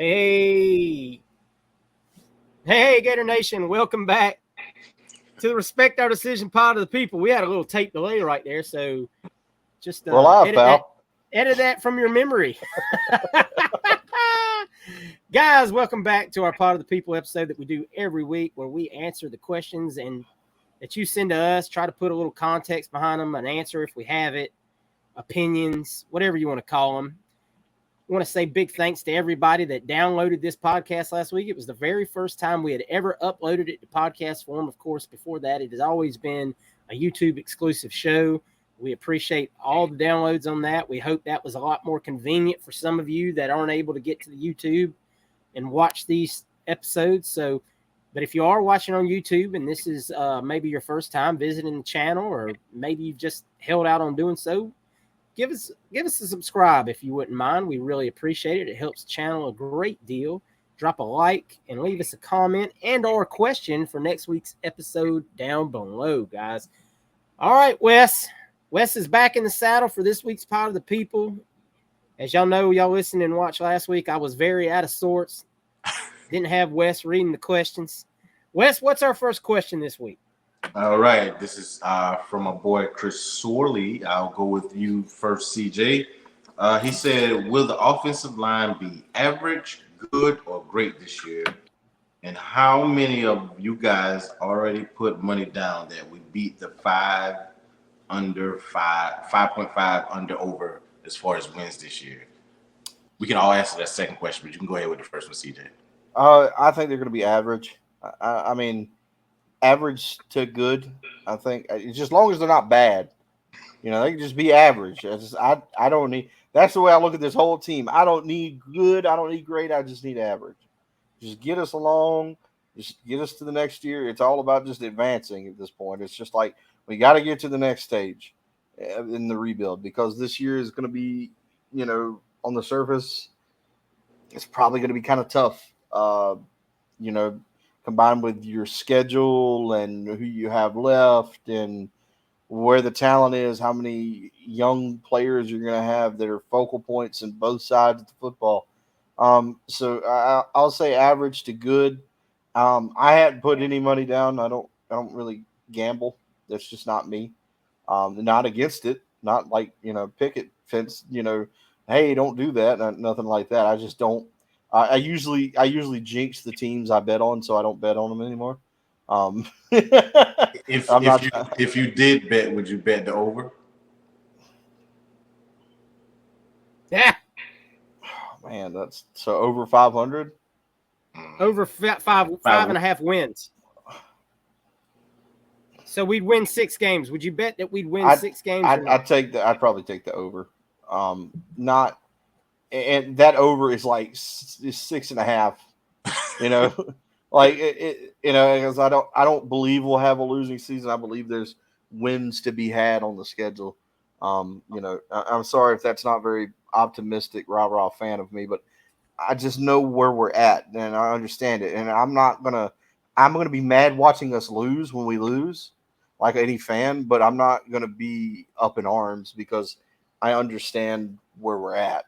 Hey, Gator Nation, welcome back to the Respect Our Decision pod of the people. We had a little tape delay right there, so just We're live, edit that from your memory. Guys, welcome back to our Pod of the People episode that we do every week where we answer the questions and that you send to us, try to put a little context behind them, an answer if we have it, opinions, whatever you want to call them. I want to say big thanks to everybody that downloaded this podcast last week. It was the very first time we had ever uploaded it to podcast form. Of course, before that, it has always been a YouTube exclusive show. We appreciate all the downloads on that. We hope that was a lot more convenient for some of you that aren't able to get to the YouTube and watch these episodes. But if you are watching on YouTube and this is maybe your first time visiting the channel, or maybe you've just held out on doing so, give us a subscribe if you wouldn't mind. We really appreciate it. It helps the channel a great deal. Drop a like and leave us a comment and or a question for next week's episode down below, guys. All right, Wes. Wes is back in the saddle for this week's Pod of the People. As y'all know, y'all listened and watched last week, I was very out of sorts. Didn't have Wes reading the questions. Wes, what's our first question this week? All right, this is from my boy Chris Sorley. I'll go with you first, CJ. He said, will the offensive line be average, good, or great this year? And how many of you guys already put money down that we beat the 5.5 under over as far as wins this year? We can all answer that second question, but you can go ahead with the first one, CJ. I think they're going to be average. I mean, average to good. I think just as long as they're not bad, they can just be average. I don't need. That's the way I look at this whole team. I don't need good. I don't need great. I just need average. Just get us along. Just get us to the next year. It's all about just advancing at this point. It's just like we got to get to the next stage in the rebuild, because this year is going to be, on the surface, it's probably going to be kind of tough. Combined with your schedule and who you have left and where the talent is, how many young players you're going to have that are focal points in both sides of the football. So I'll say average to good. I hadn't put any money down. I don't really gamble. That's just not me. Not against it. Not like, picket fence, hey, don't do that. Nothing like that. I just don't. I usually jinx the teams I bet on, so I don't bet on them anymore. If you did bet, would you bet the over? Yeah. Oh, man, that's so over 500. Over five and a half wins. So we'd win 6 games. Would you bet that we'd win 6 games? I'd probably take the over. And that over is like 6.5. Because I don't believe we'll have a losing season. I believe there's wins to be had on the schedule. I'm sorry if that's not very optimistic, rah fan of me, but I just know where we're at and I understand it. And I'm gonna be mad watching us lose when we lose, like any fan, but I'm not gonna be up in arms because I understand where we're at.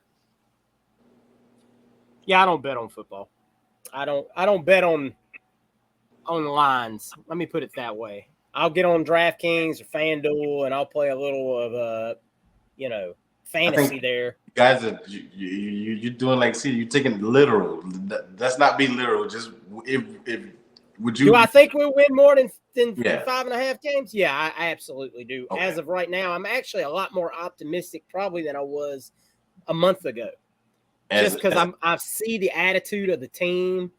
Yeah, I don't bet on football. I don't bet on lines. Let me put it that way. I'll get on DraftKings or FanDuel and I'll play a little of fantasy there. Guys, you're doing like, see, you're taking it literal. That's not being literal. Just if would you? Do I think we'll win more than 5.5 games? Yeah, I absolutely do. Okay. As of right now, I'm actually a lot more optimistic probably than I was a month ago. Just because I see the attitude of the team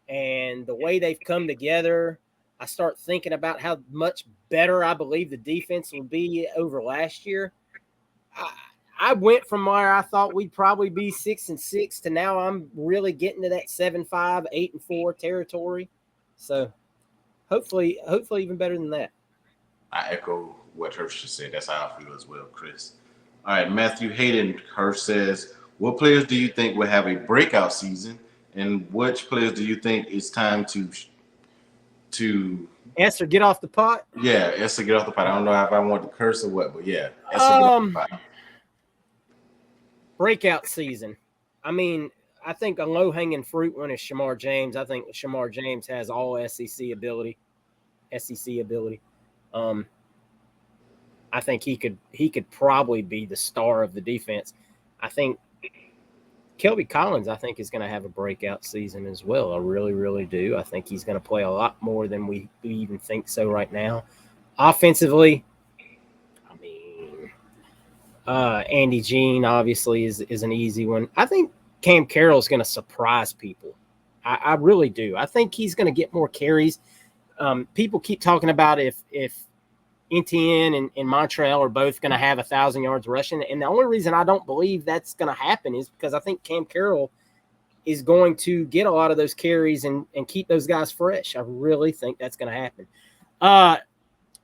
and the way they've come together, I start thinking about how much better I believe the defense will be over last year. I went from where I thought we'd probably be 6-6 to now I'm really getting to that 7-5, 8-4 territory. So hopefully even better than that. I echo what Hirsch just said. That's how I feel as well, Chris. All right, Matthew Hayden Hirsch says, what players do you think will have a breakout season, and which players do you think it's time to Esther get off the pot? Yeah, Esther get off the pot. I don't know if I want to curse or what, but yeah, Esther get off the pot. Breakout season. I mean, I think a low hanging fruit one is Shamar James. I think Shamar James has all SEC ability. Um, I think he could probably be the star of the defense. I think Kelby Collins, I think, is going to have a breakout season as well. I really, really do. I think he's going to play a lot more than we even think so right now. Offensively, I mean, Andy Jean obviously is an easy one. I think Cam Carroll is going to surprise people. I really do. I think he's going to get more carries. People keep talking about if Etienne and Montreal are both going to have 1,000 yards rushing. And the only reason I don't believe that's going to happen is because I think Cam Carroll is going to get a lot of those carries and keep those guys fresh. I really think that's going to happen.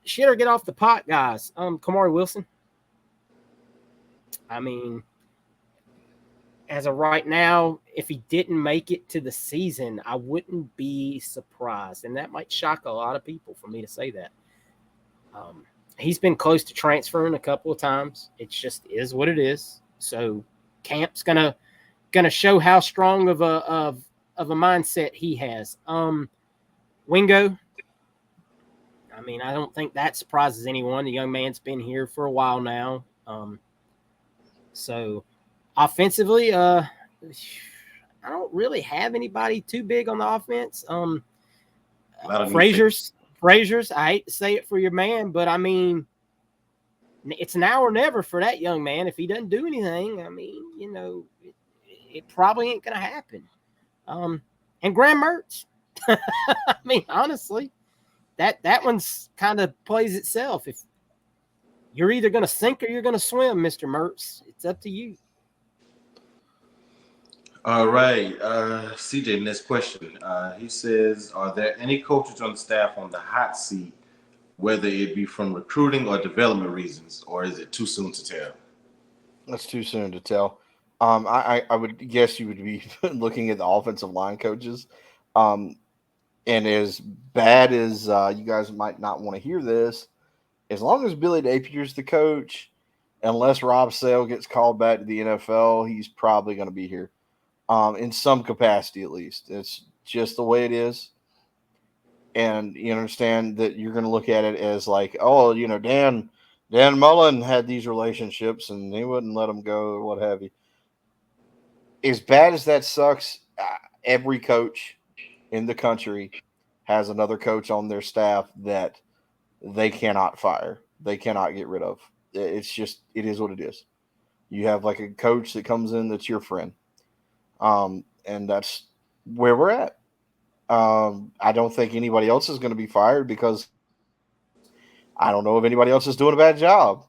Shit or get off the pot, guys. Kamari Wilson. I mean, as of right now, if he didn't make it to the season, I wouldn't be surprised. And that might shock a lot of people for me to say that. He's been close to transferring a couple of times. It just is what it is. So camp's gonna show how strong of a mindset he has. Wingo. I mean, I don't think that surprises anyone. The young man's been here for a while now. So offensively, I don't really have anybody too big on the offense. Frazier's, I hate to say it for your man, but I mean, it's now or never for that young man. If he doesn't do anything, I mean, it probably ain't going to happen. And Graham Mertz, I mean, honestly, that one's kind of plays itself. If you're either going to sink or you're going to swim, Mr. Mertz, it's up to you. All right, CJ, next question. He says, are there any coaches on the staff on the hot seat, whether it be from recruiting or development reasons, or is it too soon to tell? That's too soon to tell. I would guess you would be looking at the offensive line coaches. And as bad as you guys might not want to hear this, as long as Billy Napier's the coach, unless Rob Sale gets called back to the NFL, he's probably going to be here. In some capacity, at least. It's just the way it is. And you understand that you're going to look at it as like, oh, Dan Mullen had these relationships and he wouldn't let them go or what have you. As bad as that sucks, every coach in the country has another coach on their staff that they cannot fire. They cannot get rid of. It's just, it is what it is. You have like a coach that comes in that's your friend. And that's where we're at. I don't think anybody else is going to be fired because I don't know if anybody else is doing a bad job.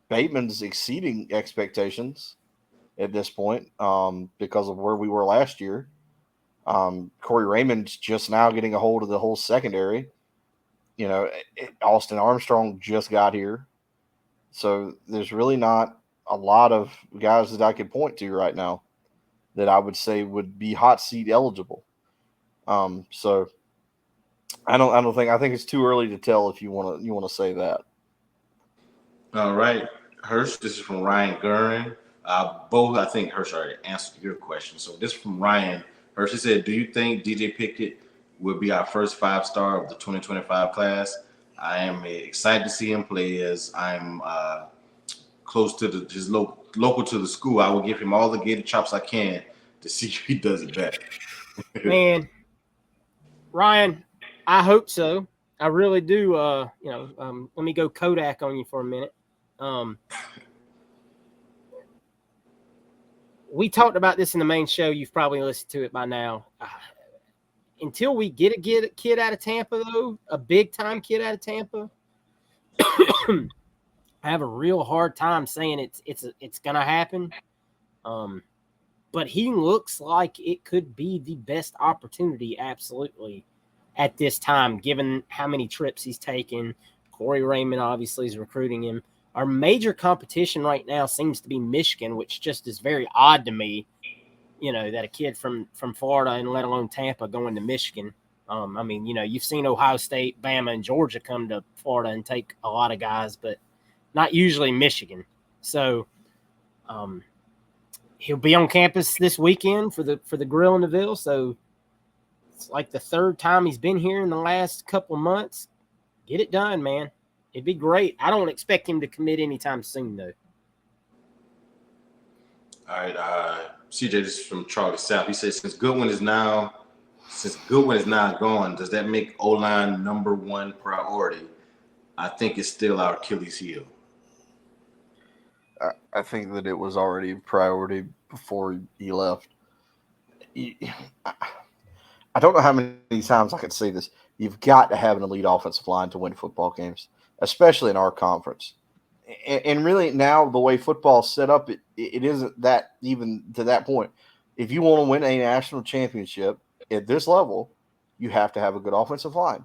Bateman's exceeding expectations at this point because of where we were last year. Corey Raymond's just now getting a hold of the whole secondary. Austin Armstrong just got here. So there's really not a lot of guys that I could point to right now that I would say would be hot seat eligible. So I think it's too early to tell if you want to say that. All right, Hirsch, this is from Ryan Gurin. Both, I think Hirsch already answered your question. So this is from Ryan. Hirsch said, do you think DJ Pickett will be our first 5-star of the 2025 class? I am excited to see him play as I'm close to just local to the school. I will give him all the gator chops I can to see if he does it better. Man, Ryan, I hope so. I really do. Let me go Kodak on you for a minute. We talked about this in the main show. You've probably listened to it by now. Until we get a kid out of Tampa, though, a big-time kid out of Tampa, I have a real hard time saying it's going to happen. But he looks like it could be the best opportunity, absolutely, at this time, given how many trips he's taken. Corey Raymond obviously is recruiting him. Our major competition right now seems to be Michigan, which just is very odd to me, that a kid from Florida and let alone Tampa going to Michigan. You've seen Ohio State, Bama, and Georgia come to Florida and take a lot of guys, but not usually Michigan. So he'll be on campus this weekend for the Grill in the Ville. So it's like the third time he's been here in the last couple of months. Get it done, man. It'd be great. I don't expect him to commit anytime soon, though. All right, CJ, this is from Charlie South. He says, since Goodwin is now gone, does that make O-line #1 priority? I think it's still our Achilles heel. I think that it was already a priority before he left. I don't know how many times I could say this. You've got to have an elite offensive line to win football games, especially in our conference. And really now the way football's set up, it isn't that even to that point. If you want to win a national championship at this level, you have to have a good offensive line.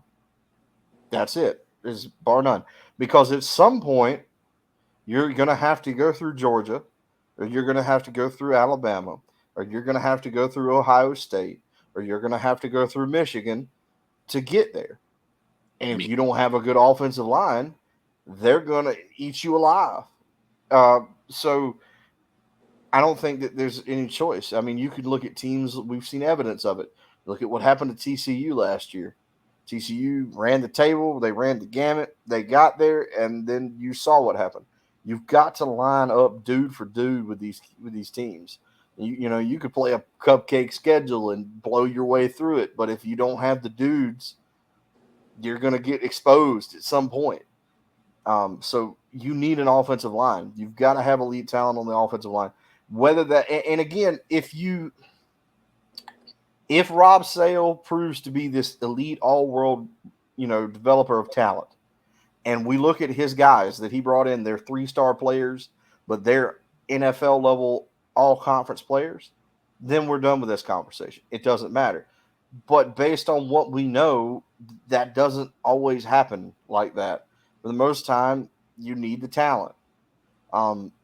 That's it. There's bar none. Because at some point, you're going to have to go through Georgia, or you're going to have to go through Alabama, or you're going to have to go through Ohio State, or you're going to have to go through Michigan to get there. And if you don't have a good offensive line, they're going to eat you alive. So I don't think that there's any choice. I mean, you could look at teams, we've seen evidence of it. Look at what happened to TCU last year. TCU ran the table, they ran the gamut, they got there, and then you saw what happened. You've got to line up dude for dude with these teams. You could play a cupcake schedule and blow your way through it, but if you don't have the dudes, you're going to get exposed at some point. So you need an offensive line. You've got to have elite talent on the offensive line. Whether that, and again, if Rob Sale proves to be this elite all-world, developer of talent, and we look at his guys that he brought in, they're 3-star players, but they're NFL level all-conference players, then we're done with this conversation. It doesn't matter. But based on what we know, that doesn't always happen like that. For the most time, you need the talent.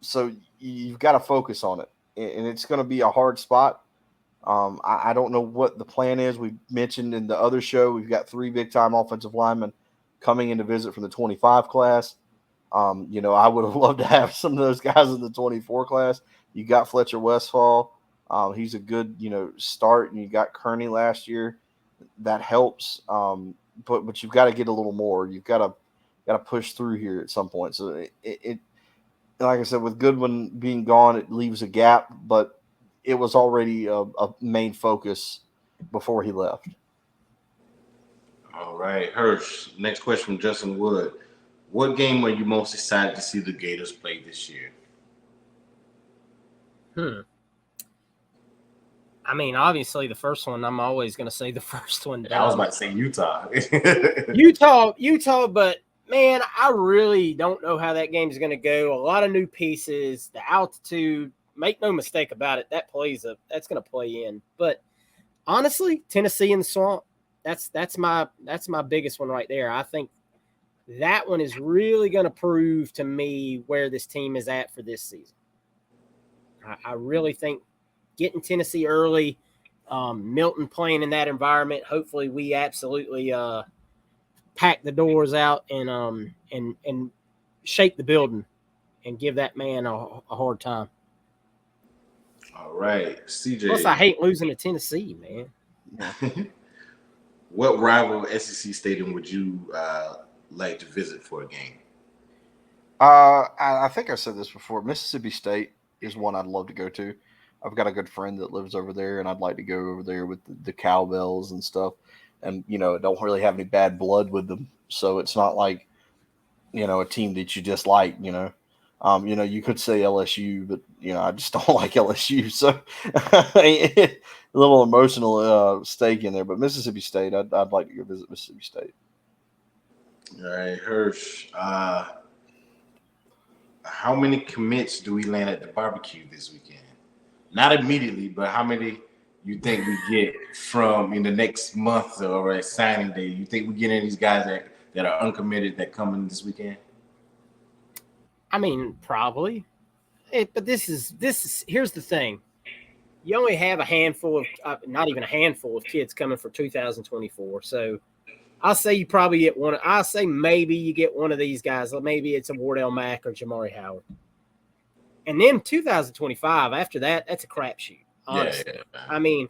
So you've got to focus on it. And it's going to be a hard spot. I don't know what the plan is. We mentioned in the other show, we've got 3 big-time offensive linemen coming in to visit from the 25 class. I would have loved to have some of those guys in the 24 class. You got Fletcher Westfall. He's a good, start, and you got Kearney last year. That helps. But you've got to get a little more. You've got to push through here at some point. So it like I said, with Goodwin being gone, it leaves a gap, but it was already a main focus before he left. All right, Hirsch. Next question from Justin Wood. What game are you most excited to see the Gators play this year? I mean, obviously the first one. I'm always going to say the first one. I was about to say Utah. Utah, but man, I really don't know how that game is going to go. A lot of new pieces, the altitude. Make no mistake about it, that's going to play in. But honestly, Tennessee in the Swamp. That's my biggest one right there. I think that one is really going to prove to me where this team is at for this season. I really think getting Tennessee early, Milton playing in that environment. Hopefully, we absolutely pack the doors out and shake the building and give that man a hard time. All right, CJ. Plus, I hate losing to Tennessee, man. What rival SEC stadium would you like to visit for a game? I think I said this before. Mississippi State is one I'd love to go to. I've got a good friend that lives over there, and I'd like to go over there with the cowbells and stuff. And, don't really have any bad blood with them. So it's not like, a team that you just like, you could say LSU, but, I just don't like LSU. So a little emotional stake in there. But Mississippi State, I'd like to go visit Mississippi State. All right, Hirsch. How many commits do we land at the barbecue this weekend? Not immediately, but how many you think we get from in the next month or at signing day? You think we get any of these guys that are uncommitted that come in this weekend? I mean, probably. But this is here's the thing. You only have a handful of not even a handful of kids coming for 2024. So I'll say you probably get one. I'll say maybe you get one of these guys. Maybe it's a Wardell Mack or Jamari Howard. And then 2025, after that, that's a crapshoot. Honestly, I mean,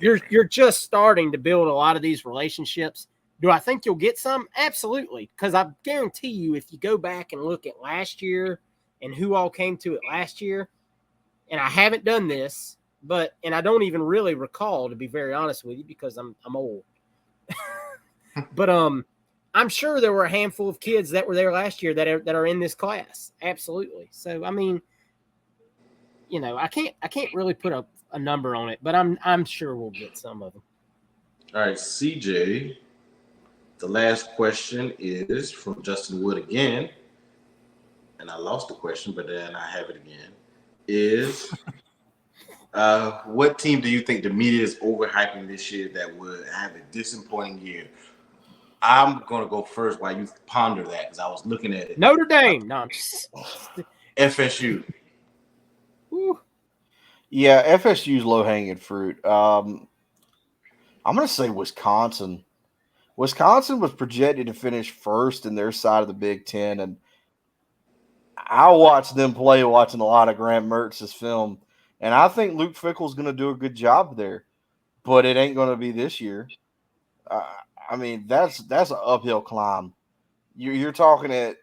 you're just starting to build a lot of these relationships. Do I think you'll get some? Absolutely, because I guarantee you, if you go back and look at last year and who all came to it last year, and I haven't done this, and I don't even really recall, to be very honest with you, because I'm old. But I'm sure there were a handful of kids that were there last year that are in this class. Absolutely. So I mean, I can't really put a number on it, but I'm sure we'll get some of them. All right, CJ. The last question is from Justin Wood again, and I lost the question, but then I have it again. Is what team do you think the media is overhyping this year that would have a disappointing year? I'm gonna go first while you ponder that because I was looking at it. Notre Dame, no, FSU. Yeah, FSU's low hanging fruit. I'm going to say Wisconsin. Wisconsin was projected to finish first in their side of the Big Ten, and I watched them play watching a lot of Grant Mertz's film, and I think Luke Fickell's going to do a good job there, but it ain't going to be this year. I mean, that's an uphill climb. You're talking at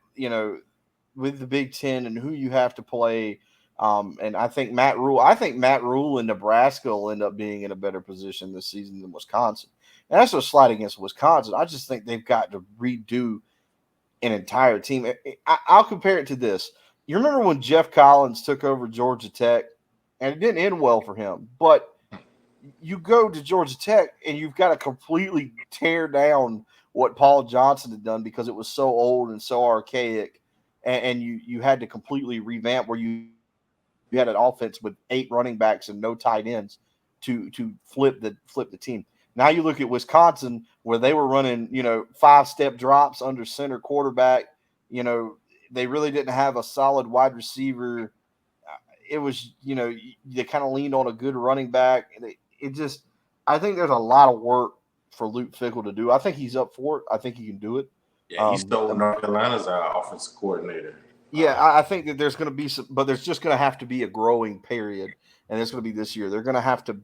with the Big Ten and who you have to play. And I think Matt Rule in Nebraska will end up being in a better position this season than Wisconsin. And that's a slight against Wisconsin. I just think they've got to redo an entire team. I'll compare it to this. You remember when Jeff Collins took over Georgia Tech, and it didn't end well for him. But you go to Georgia Tech, and you've got to completely tear down what Paul Johnson had done because it was so old and so archaic, and you had to completely revamp where you had an offense with 8 running backs and no tight ends to flip the team. Now you look at Wisconsin where they were running 5-step drops under center quarterback. They really didn't have a solid wide receiver. It was they kind of leaned on a good running back. I think there's a lot of work for Luke Fickell to do. I think he's up for it. I think he can do it. Yeah, he's still North Carolina's offensive coordinator. Yeah, I think that there's going to be some, but there's just going to have to be a growing period, and it's going to be this year. They're going to have to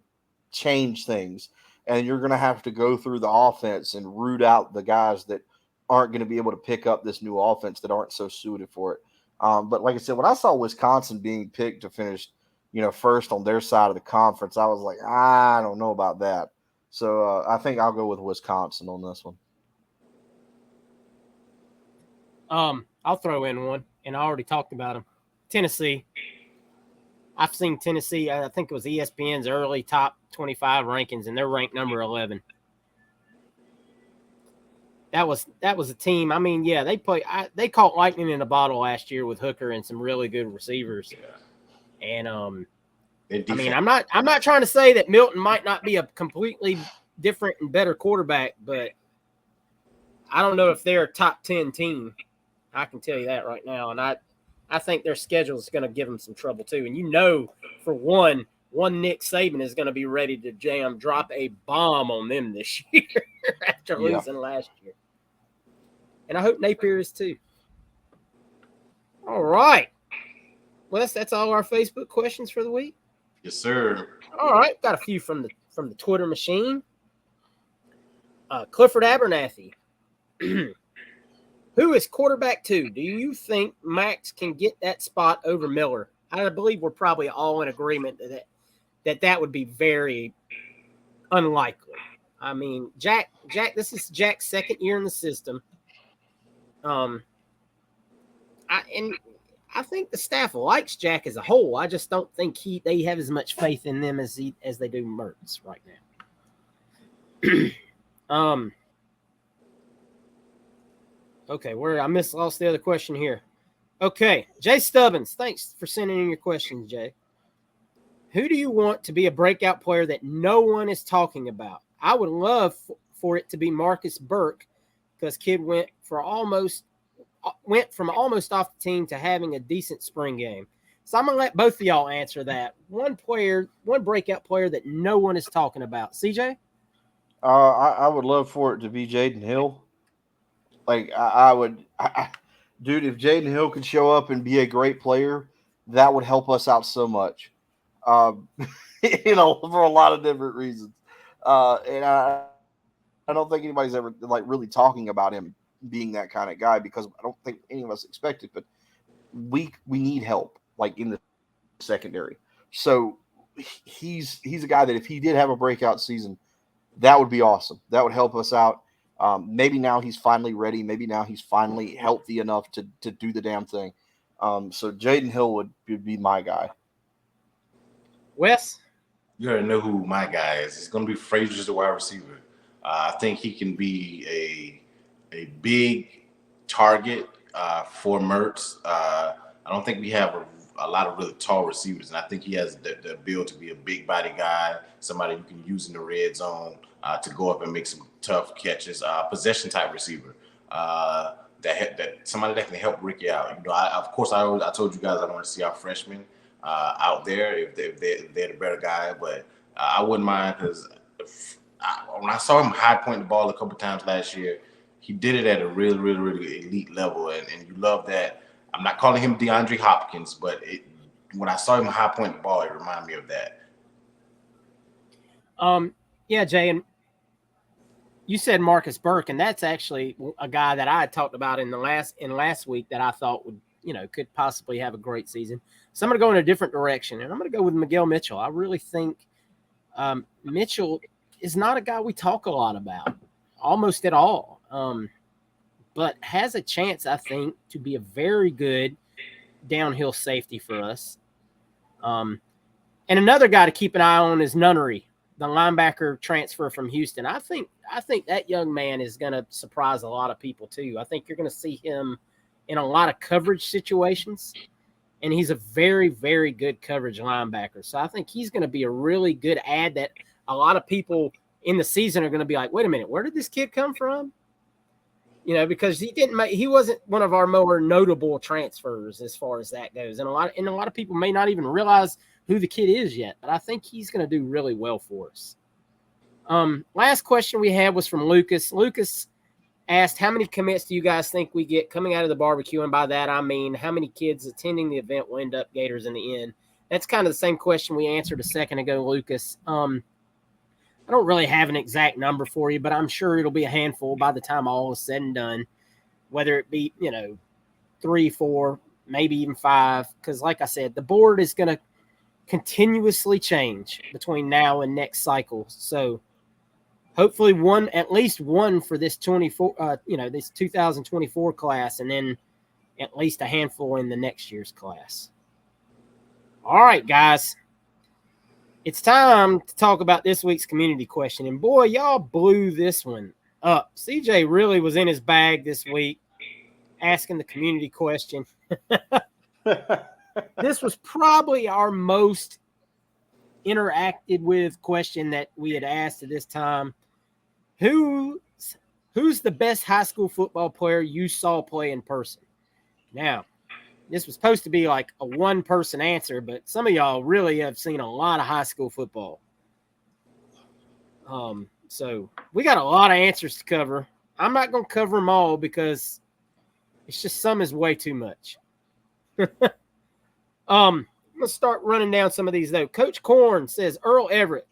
change things, and you're going to have to go through the offense and root out the guys that aren't going to be able to pick up this new offense that aren't so suited for it. But like I said, when I saw Wisconsin being picked to finish, first on their side of the conference, I was like, I don't know about that. So I think I'll go with Wisconsin on this one. I'll throw in one, and I already talked about them. Tennessee. I've seen Tennessee. I think it was ESPN's early top 25 rankings, and they're ranked number 11. That was a team. I mean, yeah, they caught lightning in a bottle last year with Hooker and some really good receivers. Yeah. And I mean, I'm not trying to say that Milton might not be a completely different and better quarterback, but I don't know if they're a top 10 team. I can tell you that right now. And I think their schedule is going to give them some trouble too. And for one Nick Saban is going to be ready to drop a bomb on them this year after losing last year. And I hope Napier is too. All right. Well, that's all our Facebook questions for the week. Yes, sir. All right. Got a few from the Twitter machine. Clifford Abernathy. Who is quarterback 2? Do you think Max can get that spot over Miller? I believe we're probably all in agreement that would be very unlikely. I mean, Jack, this is Jack's second year in the system. I think the staff likes Jack as a whole. I just don't think they have as much faith in them as they do Mertz right now. Okay, I lost the other question here. Okay, Jay Stubbins, thanks for sending in your questions, Jay. Who do you want to be a breakout player that no one is talking about? I would love for it to be Marcus Burke because kid went from almost off the team to having a decent spring game. So I'm going to let both of y'all answer that. One breakout player that no one is talking about. CJ? I would love for it to be Jaden Hill. Like, I would, dude, if Jaden Hill could show up and be a great player, that would help us out so much. Um, for a lot of different reasons. And I don't think anybody's ever like really talking about him being that kind of guy because I don't think any of us expect it. But we need help like in the secondary. So he's a guy that if he did have a breakout season, that would be awesome. That would help us out. Maybe now he's finally ready. Maybe now he's finally healthy enough to do the damn thing. So Jaden Hill would be my guy. Wes? You already know who my guy is. It's going to be Frazier's the wide receiver. I think he can be a big target for Mertz. I don't think we have a lot of really tall receivers, and I think he has the ability to be a big body guy, somebody you can use in the red zone to go up and make some tough catches. Possession type receiver. That somebody that can help Ricky out. Of course, I told you guys I want to see our freshmen out there if they're the better guy, but I wouldn't mind because when I saw him high point the ball a couple times last year, he did it at a really, really, really elite level, and you love that. I'm not calling him DeAndre Hopkins, but when I saw him high point the ball, it reminded me of that. Yeah, Jay, and you said Marcus Burke, and that's actually a guy that I had talked about in last week that I thought would, could possibly have a great season. So I'm going to go in a different direction, and I'm going to go with Miguel Mitchell. I really think Mitchell is not a guy we talk a lot about, almost at all, but has a chance, I think, to be a very good downhill safety for us. And another guy to keep an eye on is Nunnery, the linebacker transfer from Houston. I think that young man is going to surprise a lot of people too. I think you're going to see him in a lot of coverage situations, and he's a very, very good coverage linebacker. So I think he's going to be a really good add that a lot of people in the season are going to be like, wait a minute, where did this kid come from? Because he wasn't one of our more notable transfers as far as that goes. And a lot of people may not even realize who the kid is yet, but I think he's going to do really well for us. Last question we had was from Lucas. Lucas asked, how many commits do you guys think we get coming out of the barbecue? And by that, I mean, how many kids attending the event will end up Gators in the end? That's kind of the same question we answered a second ago, Lucas. I don't really have an exact number for you, but I'm sure it'll be a handful by the time all is said and done, whether it be, 3, 4, maybe even 5. Because like I said, the board is going to continuously change between now and next cycle. So hopefully at least one for this 2024 class, and then at least a handful in the next year's class. All right, guys. It's time to talk about this week's community question. And boy, y'all blew this one up. CJ really was in his bag this week asking the community question. This was probably our most interacted with question that we had asked at this time. Who's the best high school football player you saw play in person? Now, this was supposed to be like a one-person answer, but some of y'all really have seen a lot of high school football. So we got a lot of answers to cover. I'm not going to cover them all because it's just some is way too much. Let's start running down some of these, though. Coach Korn says Earl Everett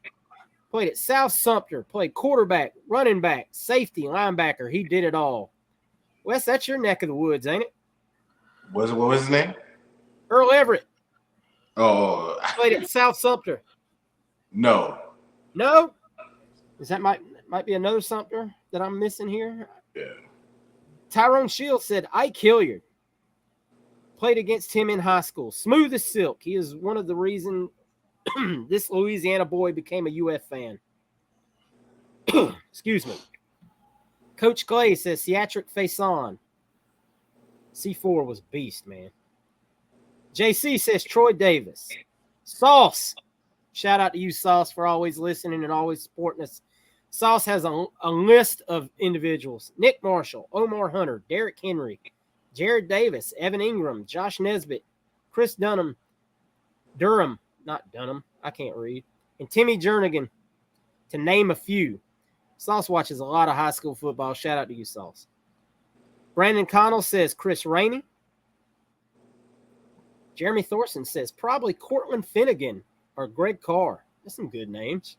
played at South Sumter, played quarterback, running back, safety, linebacker. He did it all. Wes, that's your neck of the woods, ain't it? What was his name? Earl Everett. Oh, Played at South Sumter. No. Is that might be another Sumter that I'm missing here? Yeah. Tyrone Shields said Ike Hilliard. Played against him in high school. Smooth as silk. He is one of the reason this Louisiana boy became a UF fan. Excuse me. Coach Clay says Theatric Faison. C4 was beast, man. JC says Troy Davis. Sauce. Shout out to you, Sauce, for always listening and always supporting us. Sauce has a list of individuals. Nick Marshall, Omar Hunter, Derrick Henry, Jared Davis, Evan Ingram, Josh Nesbitt, Chris Durham, not Dunham, I can't read, and Timmy Jernigan, to name a few. Sauce watches a lot of high school football. Shout out to you, Sauce. Brandon Connell says Chris Rainey. Jeremy Thorson says probably Cortland Finnegan or Greg Carr. That's some good names.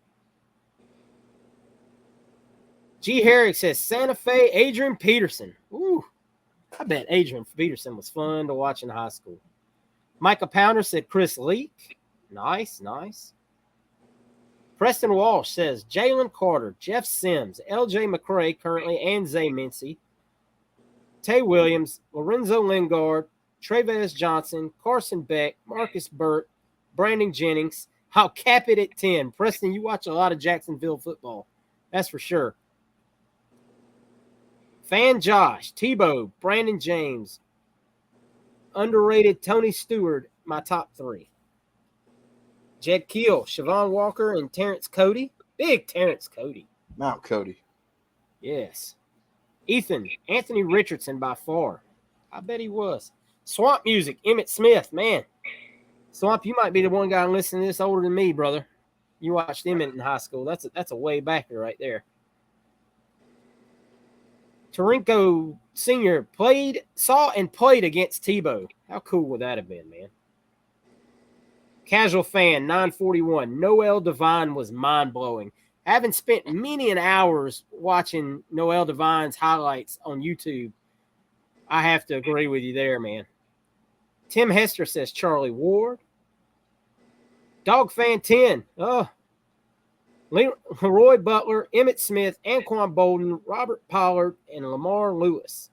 G. Herrick says Santa Fe Adrian Peterson. Ooh, I bet Adrian Peterson was fun to watch in high school. Micah Pounder said Chris Leak. Nice, nice. Preston Walsh says Jalen Carter, Jeff Sims, L.J. McCray currently, and Zay Mincy. Tay Williams, Lorenzo Lingard, Travis Johnson, Carson Beck, Marcus Burt, Brandon Jennings. I'll cap it at 10. Preston, you watch a lot of Jacksonville football. That's for sure. Fan Josh, Tebow, Brandon James, underrated Tony Stewart, my top 3. Jed Keel, Siobhan Walker, and Terrence Cody. Big Terrence Cody. Mount Cody. Yes. Ethan, Anthony Richardson by far. I bet he was. Swamp Music, Emmitt Smith. Man, Swamp, you might be the one guy listening to this older than me, brother. You watched Emmitt in high school. That's a way backer right there. Tarinko Sr. saw and played against Tebow. How cool would that have been, man? Casual Fan, 941. Noel Devine was mind-blowing. Having spent many an hours watching Noel Devine's highlights on YouTube, I have to agree with you there, man. Tim Hester says Charlie Ward. Dog Fan 10. Oh, Leroy Butler, Emmitt Smith, Anquan Bolden, Robert Pollard, and Lamar Lewis.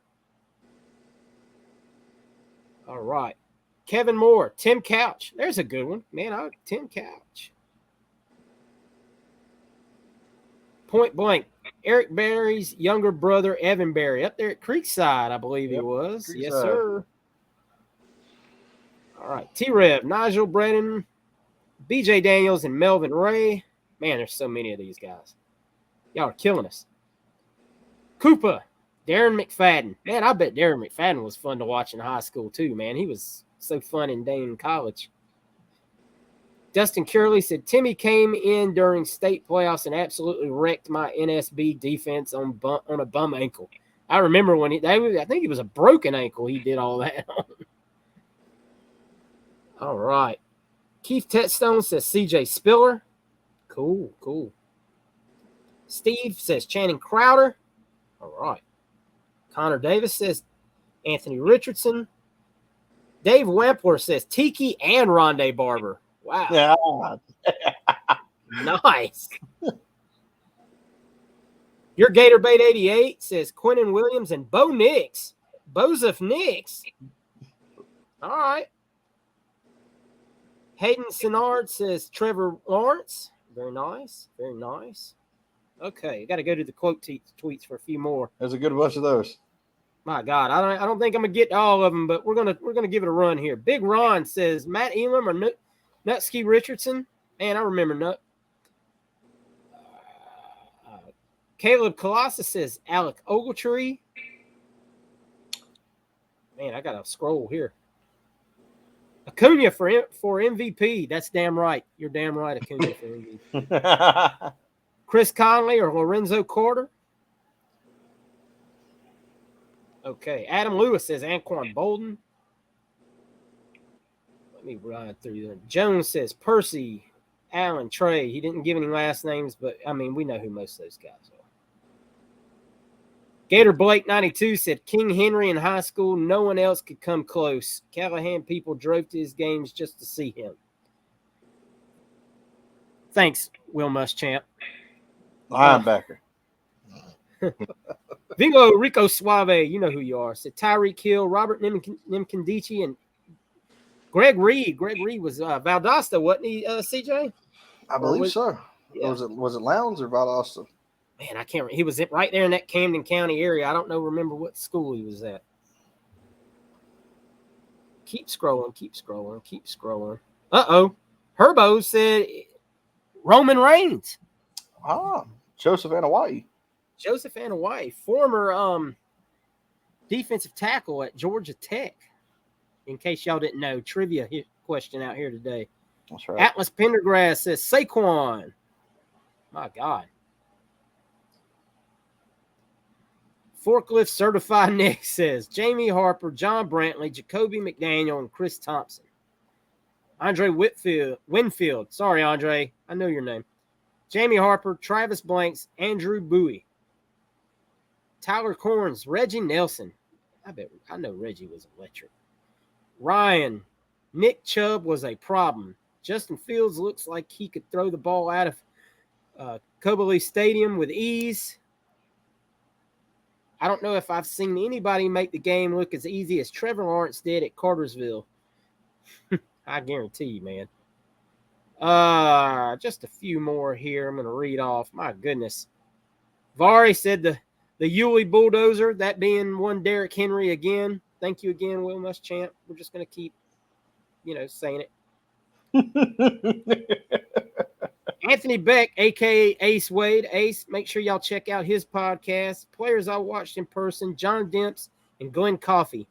All right. Kevin Moore, Tim Couch. There's a good one. Man, Tim Couch. Point Blank, Eric Berry's younger brother, Evan Berry, up there at Creekside, I believe he was. Creekside. Yes, sir. All right. T-Rev, Nigel Brennan, BJ Daniels, and Melvin Ray. Man, there's so many of these guys. Y'all are killing us. Koopa, Darren McFadden. Man, I bet Darren McFadden was fun to watch in high school too, man. He was so fun in Dane College. Dustin Curley said, Timmy came in during state playoffs and absolutely wrecked my NSB defense on a bum ankle. I remember when I think it was a broken ankle he did all that on. All right. Keith Tetstone says CJ Spiller. Cool, cool. Steve says Channing Crowder. All right. Connor Davis says Anthony Richardson. Dave Wampler says Tiki and Rondé Barber. Wow. Yeah. Nice. Your Gatorbait 88 says Quentin Williams and Bo Nix. Bozef Nix. All right. Hayden Sinard says Trevor Lawrence. Very nice. Very nice. Okay, got to go to the quote tweets for a few more. There's a good bunch of those. My God, I don't think I'm gonna get all of them, but we're gonna give it a run here. Big Ron says Matt Elam or Nutsky Richardson. Man, I remember Nut. Caleb Colossus says Alec Ogletree. Man, I gotta scroll here. Acuna for MVP. That's damn right. You're damn right, Acuna for MVP. Chris Conley or Lorenzo Carter. Okay. Adam Lewis says Anquan Bolden. Let me run through them. Jones says Percy, Allen, Trey. He didn't give any last names, but, I mean, we know who most of those guys are. Gator Blake 92 said King Henry in high school. No one else could come close. Callahan people drove to his games just to see him. Thanks, Will Muschamp. Linebacker. Vingo Rico Suave, you know who you are. Said Tyreek Hill, Robert Nimkandichi, and Greg Reed. Greg Reed was Valdosta, wasn't he, CJ? I believe so. Yeah. Was it Lowndes or Valdosta? Man, I can't remember. He was right there in that Camden County area. I don't remember what school he was at. Keep scrolling. Uh-oh. Herbo said Roman Reigns. Ah, Joseph Anawai. Joseph Anawai, former defensive tackle at Georgia Tech. In case y'all didn't know, trivia question out here today. That's right. Atlas Pendergrass says Saquon. My God. Forklift Certified Nick says Jamie Harper, John Brantley, Jacoby McDaniel, and Chris Thompson. Andre Winfield. Sorry, Andre. I know your name. Jamie Harper, Travis Blanks, Andrew Bowie. Tyler Corns, Reggie Nelson. I know Reggie was electric. Ryan, Nick Chubb was a problem. Justin Fields looks like he could throw the ball out of Cobley Stadium with ease. I don't know if I've seen anybody make the game look as easy as Trevor Lawrence did at Cartersville. I guarantee you, man. Just a few more here. I'm going to read off. My goodness. Vari said the Yulee Bulldozer, that being one Derrick Henry again. Thank you again, Will Muschamp. We're just going to keep, saying it. Anthony Beck, a.k.a. Ace Wade. Ace, make sure y'all check out his podcast. Players I watched in person, John Demps and Glenn Coffey.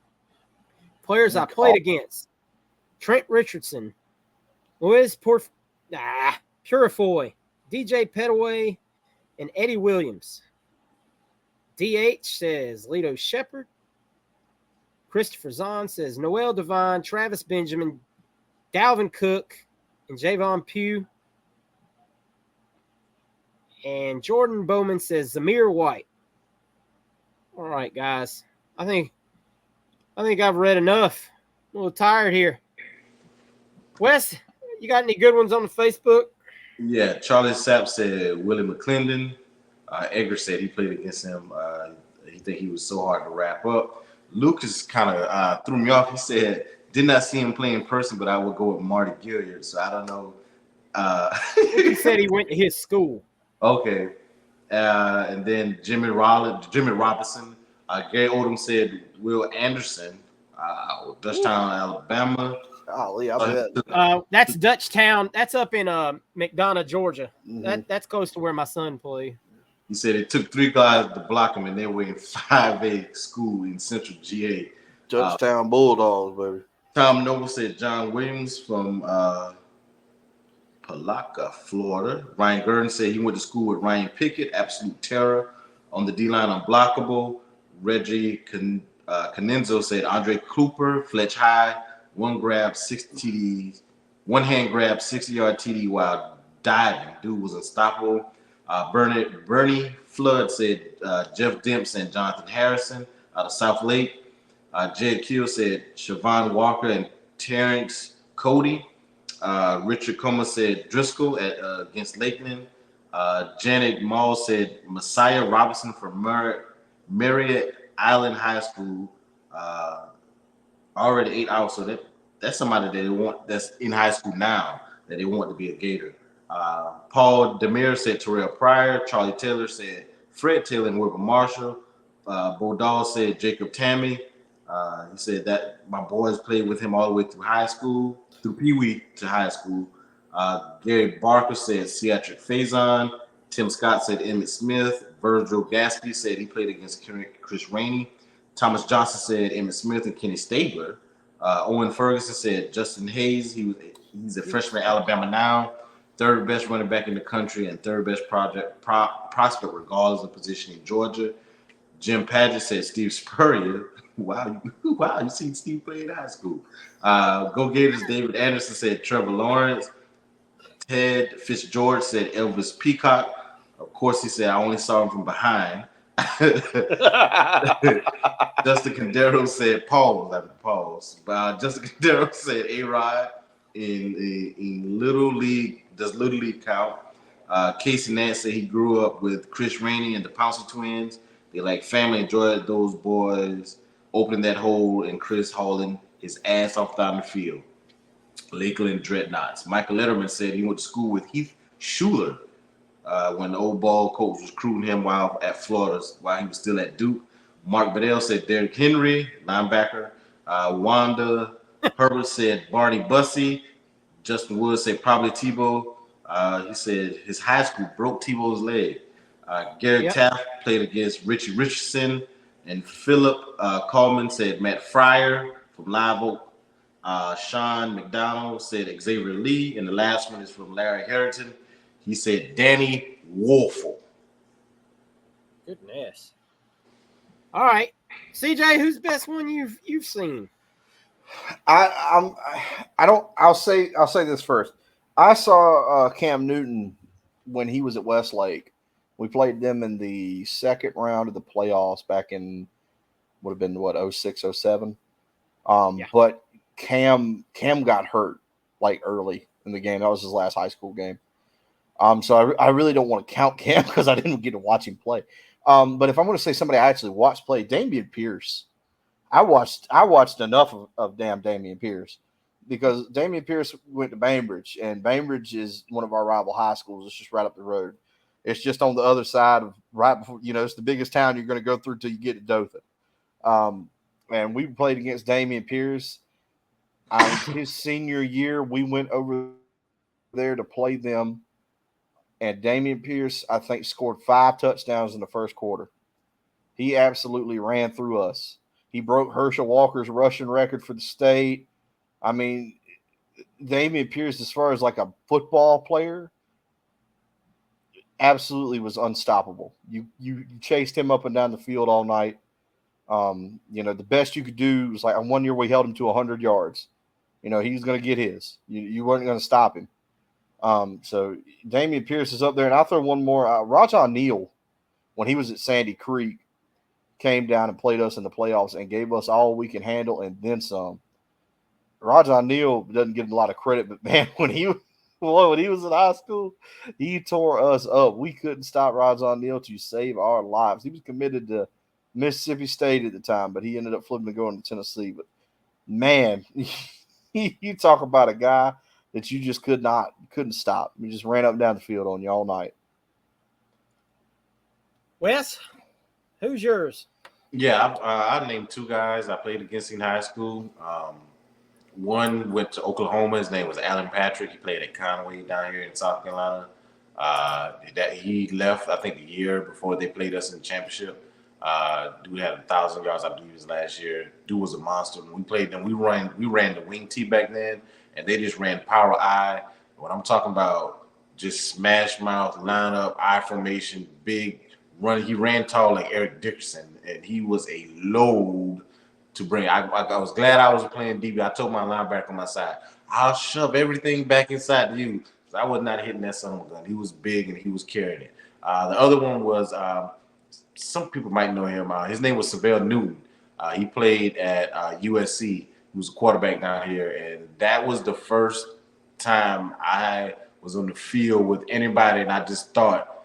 Players I played against, Trent Richardson, Luis Purifoy, DJ Petaway, and Eddie Williams. DH says Lito Shepard. Christopher Zahn says Noel Devine, Travis Benjamin, Dalvin Cook, and Javon Pugh. And Jordan Bowman says Zamir White. All right, guys. I think I've read enough. I'm a little tired here. Wes, you got any good ones on the Facebook? Yeah, Charlie Sapp said Willie McClendon. Edgar said he played against him. He think he was so hard to wrap up. Lucas kind of threw me off. He said, did not see him play in person, but I would go with Marty Gilliard. So I don't know. He said he went to his school. Okay. And then Jimmy Robinson. Gary Odom said Will Anderson, Dutchtown, Alabama. Golly, I bet. That's Dutchtown. That's up in McDonough, Georgia. Mhm. That's close to where my son played. He said it took 3 guys to block him, and they were in 5A school in Central GA. Georgetown Bulldogs, baby. Tom Noble said John Williams from Palaca, Florida. Ryan Gurdon said he went to school with Ryan Pickett, absolute terror on the D-line, unblockable. Reggie Canenzo said Andre Cooper, Fletch High, one hand grab, 60-yard TD while diving. Dude was unstoppable. Bernie Flood said Jeff Demps and Jonathan Harrison out of South Lake. Jed Keel said Siobhan Walker and Terrence Cody. Richard Coma said Driscoll against Lakeland. Janet Mall said Messiah Robinson from Marriott Island High School. Already 8 hours, so that's somebody that they want that's in high school now that they want to be a Gator. Paul Demir said Terrell Pryor. Charlie Taylor said Fred Taylor and Wilbur Marshall. Bodal said Jacob Tammy. He said that my boys played with him all the way through high school, through Pee Wee to high school. Gary Barker said Seatric Faison. Tim Scott said Emmett Smith. Virgil Gaspy said he played against Chris Rainey. Thomas Johnson said Emmett Smith and Kenny Stabler. Owen Ferguson said Justin Hayes. He's a freshman at Alabama now. Third best running back in the country and third best prospect regardless of position in Georgia. Jim Padgett said Steve Spurrier. Wow, you seen Steve play in high school. Go Gators. David Anderson said Trevor Lawrence. Ted Fitzgeorge said Elvis Peacock. Of course, he said I only saw him from behind. Justin Candero said pause. Justin Candero said A-Rod in Little League. Does Little League count? Casey Nance said he grew up with Chris Rainey and the Pouncey twins. They like family, enjoyed those boys opening that hole and Chris hauling his ass off down the field. Lakeland Dreadnoughts. Michael Letterman said he went to school with Heath Schuler when the old ball coach was recruiting him while at Florida, while he was still at Duke. Mark Bedell said Derrick Henry, linebacker. Wanda Herbert said Barney Bussey. Justin Woods said probably Tebow. He said his high school broke Tebow's leg. Garrett Taft played against Richie Richardson. And Philip Coleman said Matt Fryer from Live Oak. Sean McDonald said Xavier Lee. And the last one is from Larry Harrington. He said Danny Wolfel. Goodness. All right. CJ, who's the best one you've seen? I'll say this first. I saw Cam Newton when he was at Westlake. We played them in the second round of the playoffs back in would have been what 06, 07. Yeah. But Cam got hurt like early in the game. That was his last high school game. So I really don't want to count Cam because I didn't get to watch him play. But if I'm going to say somebody I actually watched play, Dameon Pierce. I watched enough of damn Dameon Pierce because Dameon Pierce went to Bainbridge, and Bainbridge is one of our rival high schools. It's just right up the road. It's just on the other side of right before it's the biggest town you're going to go through till you get to Dothan. And we played against Dameon Pierce. His senior year, we went over there to play them, and Dameon Pierce, I think, scored 5 touchdowns in the first quarter. He absolutely ran through us. He broke Herschel Walker's rushing record for the state. I mean, Dameon Pierce, as far as like a football player, absolutely was unstoppable. You chased him up and down the field all night. The best you could do was like on 1 year we held him to 100 yards. He was going to get his. You weren't going to stop him. So Dameon Pierce is up there, and I'll throw one more. Rajon Neal, when he was at Sandy Creek, came down and played us in the playoffs and gave us all we can handle and then some. Rajon Neal doesn't get a lot of credit, but man, when he was in high school, he tore us up. We couldn't stop Rajon Neal to save our lives. He was committed to Mississippi State at the time, but he ended up flipping to going to Tennessee. But man, you talk about a guy that you just couldn't stop. He just ran up and down the field on you all night. Wes, who's yours? Yeah, I named 2 guys I played against in high school. One went to Oklahoma. His name was Alan Patrick. He played at Conway down here in South Carolina. That he left, I think, a year before they played us in the championship. Dude had 1,000 yards, I believe, his last year. Dude was a monster. When we played them, we ran the wing tee back then, and they just ran power I. When I'm talking about just smash mouth, line up, I formation, big run. He ran tall like Eric Dickerson, and he was a load to bring. I was glad I was playing DB. I told my linebacker on my side, I'll shove everything back inside you. I was not hitting that son of a gun. He was big and he was carrying it. The other one was some people might know him. His name was Savell Newton. He played at USC. He was a quarterback down here, and that was the first time I was on the field with anybody, and I just thought,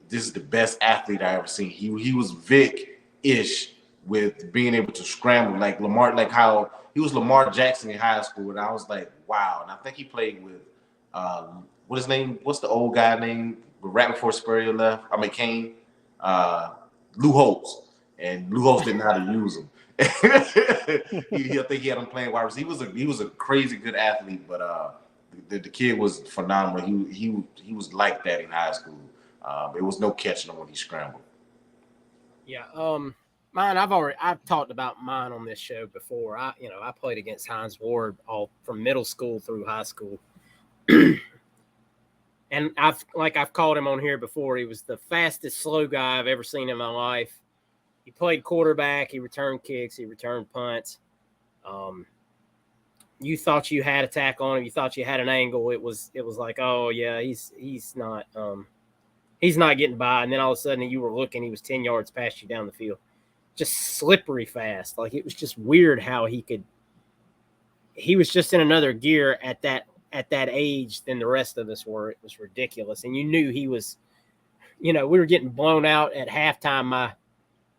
this is the best athlete I ever seen. He was Vic-ish with being able to scramble like Lamar, like how he was Lamar Jackson in high school, and I was like, wow. And I think he played with what's his name? What's the old guy name? Right before Spurrier left, Kane, Lou Holtz, and Lou Holtz didn't know how to use him. I think he had him playing wide receiver. He was a crazy good athlete, but the kid was phenomenal. He was like that in high school. There was no catching him when he scrambled. Yeah. Mine, I've talked about mine on this show before. I played against Hines Ward all from middle school through high school. And I've called him on here before. He was the fastest slow guy I've ever seen in my life. He played quarterback. He returned kicks. He returned punts. You thought you had a tack on him. You thought you had an angle. It was like, oh yeah, he's not getting by. And then all of a sudden you were looking, he was 10 yards past you down the field. Just slippery fast. Like, it was just weird how he was just in another gear at that age than the rest of us were. It was ridiculous. And you knew he was, we were getting blown out at halftime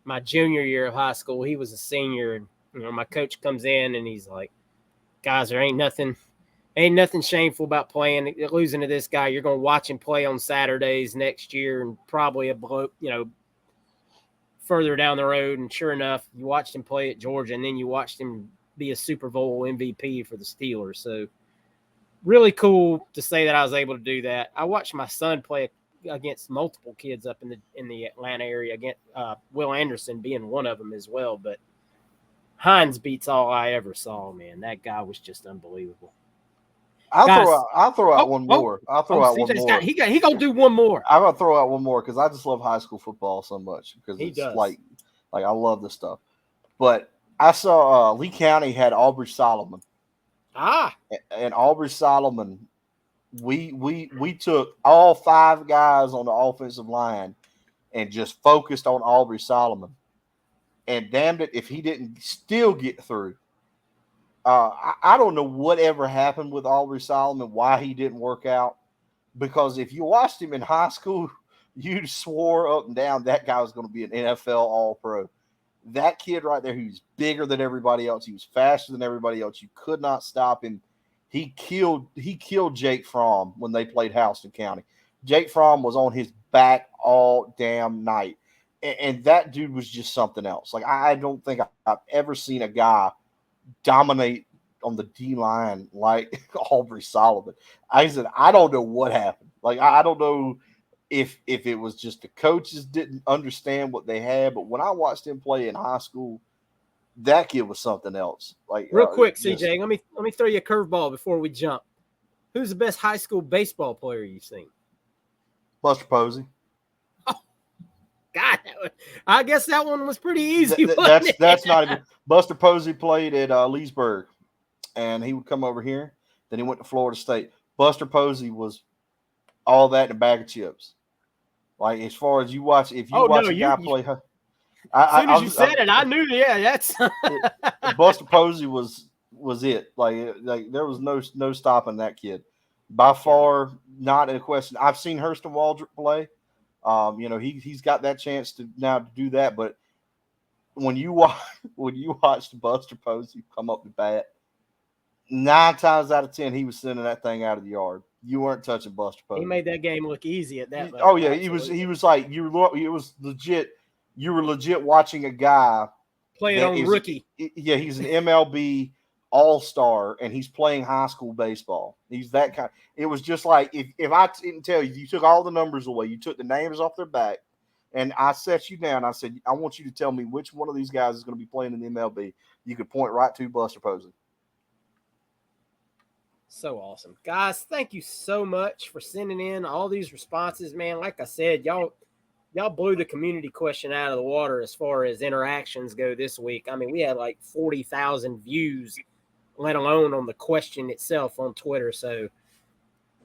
my junior year of high school. He was a senior, and my coach comes in and he's like, guys, there ain't nothing shameful about losing to this guy. You're going to watch him play on Saturdays next year and probably further down the road. And sure enough, you watched him play at Georgia, and then you watched him be a Super Bowl MVP for the Steelers. So really cool to say that I was able to do that. I watched my son play against multiple kids up in the Atlanta area, against Will Anderson being one of them as well. But Hines beats all I ever saw, man. That guy was just unbelievable. I'll throw out one more. I'll throw out one more. He gonna do one more. I'm gonna throw out one more because I just love high school football so much because it's does. like I love this stuff. But I saw Lee County had Aubrey Solomon. Ah, And Aubrey Solomon, we took all 5 guys on the offensive line and just focused on Aubrey Solomon. And damned it if he didn't still get through. I don't know whatever happened with Aubrey Solomon, why he didn't work out. Because if you watched him in high school, you swore up and down that guy was going to be an NFL All-Pro. That kid right there, he was bigger than everybody else. He was faster than everybody else. You could not stop him. He killed Jake Fromm when they played Houston County. Jake Fromm was on his back all damn night. And that dude was just something else. Like, I don't think I've ever seen a guy dominate on the D line like Aubrey Solomon. I said, I don't know what happened. Like, I don't know if it was just the coaches didn't understand what they had, but when I watched him play in high school, that kid was something else. Like, real quick, CJ, let me throw you a curveball before we jump. Who's the best high school baseball player you've seen? Buster Posey. God, I guess that one was pretty easy. That's not even. Buster Posey played at Leesburg, and he would come over here. Then he went to Florida State. Buster Posey was all that in a bag of chips. Like, as far as you watch, if you watch a guy play, as soon as you said it, I knew. Yeah, that's Buster Posey was it. Like there was no stopping that kid. By far, not a question. I've seen Hurston Waldrop play. He's got that chance to do that. But when you watch Buster Posey come up to bat, 9 times out of 10 he was sending that thing out of the yard. You weren't touching Buster Posey. He made that game look easy at that. Oh yeah, he was like it was legit. You were legit watching a guy playing on rookie. Yeah, he's an MLB all-star, and he's playing high school baseball. He's that kind. It was just like if I didn't tell you, you took all the numbers away, you took the names off their back, and I set you down. I said, I want you to tell me which one of these guys is going to be playing in the MLB. You could point right to Buster Posey. So awesome. Guys, thank you so much for sending in all these responses, man. Like I said, y'all blew the community question out of the water as far as interactions go this week. I mean, we had like 40,000 views, let alone on the question itself on Twitter. So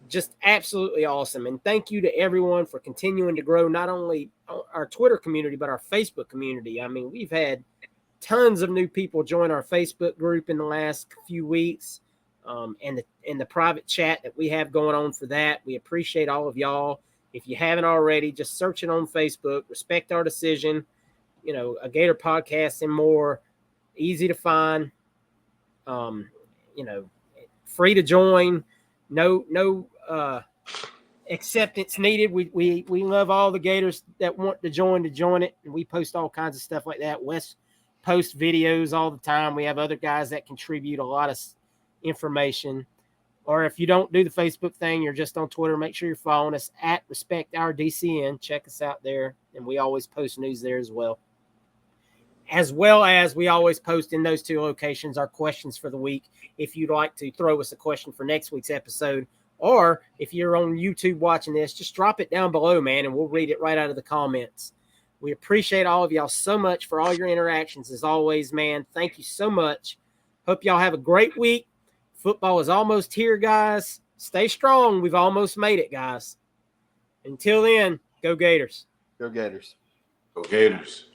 just absolutely awesome. And thank you to everyone for continuing to grow not only our Twitter community, but our Facebook community. I mean, we've had tons of new people join our Facebook group in the last few weeks. And the private chat that we have going on for that. We appreciate all of y'all. If you haven't already, just search it on Facebook. Respect Our Decision, a Gator Podcast and more. Easy to find. Free to join. No acceptance needed. We love all the Gators that want to join it, and we post all kinds of stuff like that. Wes posts videos all the time. We have other guys that contribute a lot of information. Or if you don't do the Facebook thing, you're just on Twitter, make sure you're following us at Respect Our DCN. Check us out there, and we always post news there as well. As well as we always post in those 2 locations our questions for the week. If you'd like to throw us a question for next week's episode, or if you're on YouTube watching this, just drop it down below, man, and we'll read it right out of the comments. We appreciate all of y'all so much for all your interactions as always, man. Thank you so much. Hope y'all have a great week. Football is almost here, guys. Stay strong. We've almost made it, guys. Until then, go Gators. Go Gators. Go Gators.